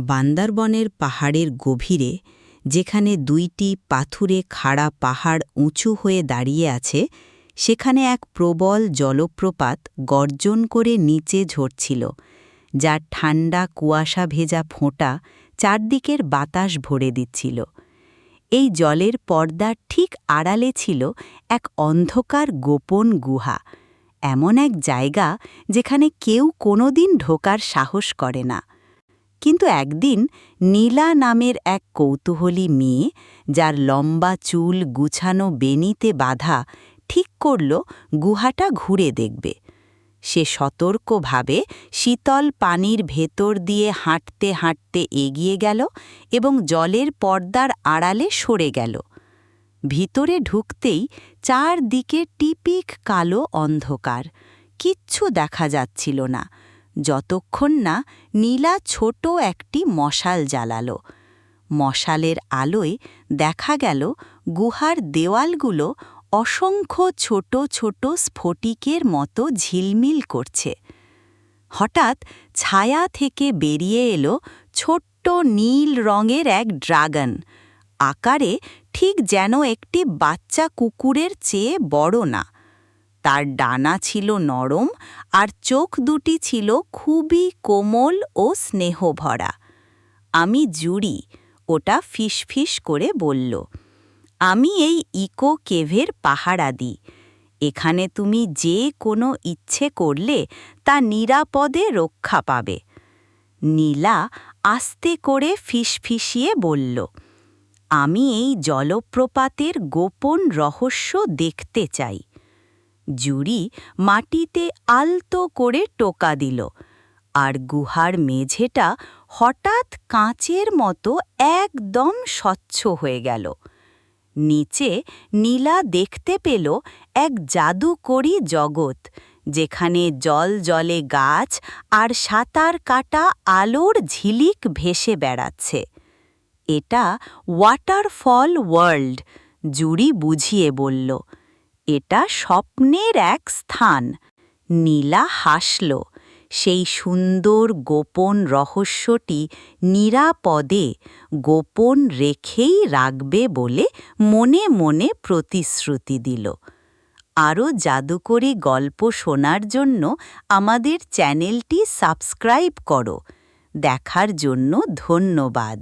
বান্দারবনের পাহাড়ের গভীরে, যেখানে দুইটি পাথুরে খাড়া পাহাড় উঁচু হয়ে দাঁড়িয়ে আছে, সেখানে এক প্রবল জলপ্রপাত গর্জন করে নিচে ঝরছিল, যার ঠান্ডা কুয়াশা ভেজা ফোঁটা চারদিকের বাতাস ভরে দিচ্ছিল। এই জলের পর্দার ঠিক আড়ালে ছিল এক অন্ধকার গোপন গুহা, এমন এক জায়গা যেখানে কেউ কোনোদিন ঢোকার সাহস করে না। কিন্তু একদিন নীলা নামের এক কৌতূহলী মেয়ে, যার লম্বা চুল গুছানো বেনিতে বাঁধা, ঠিক করল গুহাটা ঘুরে দেখবে। সে সতর্কভাবে শীতল পানির ভেতর দিয়ে হাঁটতে হাঁটতে এগিয়ে গেল এবং জলের পর্দার আড়ালে সরে গেল। ভিতরে ঢুকতেই চারদিকে টিপিক কালো অন্ধকার, কিচ্ছু দেখা যাচ্ছিল না, যতক্ষণ না নীলা ছোট একটি মশাল জ্বালালো। মশালের আলোয় দেখা গেল গুহার দেওয়ালগুলো অসংখ্য ছোট ছোট স্ফটিকের মতো ঝিলমিল করছে। হঠাৎ ছায়া থেকে বেরিয়ে এলো ছোট্ট নীল রঙের এক ড্রাগন, আকারে ঠিক যেন একটি বাচ্চা কুকুরের চেয়ে বড় না। তার ডানা ছিল নরম আর চোখ দুটি ছিল খুবই কোমল ও স্নেহভরা। আমি জুড়ি, ওটা ফিসফিস করে বলল, আমি এই ইকো কেভের পাহারাদি। এখানে তুমি যে কোনো ইচ্ছে করলে তা নিরাপদে রক্ষা পাবে। নীলা আস্তে করে ফিসফিসিয়ে বলল, আমি এই জলপ্রপাতের গোপন রহস্য দেখতে চাই। জুড়ি মাটিতে আলতো করে টোকা দিল, আর গুহার মেঝেটা হঠাৎ কাঁচের মতো একদম স্বচ্ছ হয়ে গেল। নিচে নীলা দেখতে পেল এক জাদুকরী জগৎ, যেখানে জল জলে গাছ আর সাঁতার কাটা আলোর ঝিলিক ভেসে বেড়াচ্ছে। এটা ওয়াটারফল ওয়ার্ল্ড, জুড়ি বুঝিয়ে বলল। এটা স্বপ্নের এক স্থান। নীলা হাসল, সেই সুন্দর গোপন রহস্যটি নিরাপদে গোপন রেখেই রাখবে বলে মনে মনে প্রতিশ্রুতি দিল। আরও জাদুকরী গল্প শোনার জন্য আমাদের চ্যানেলটি সাবস্ক্রাইব করো। দেখার জন্য ধন্যবাদ।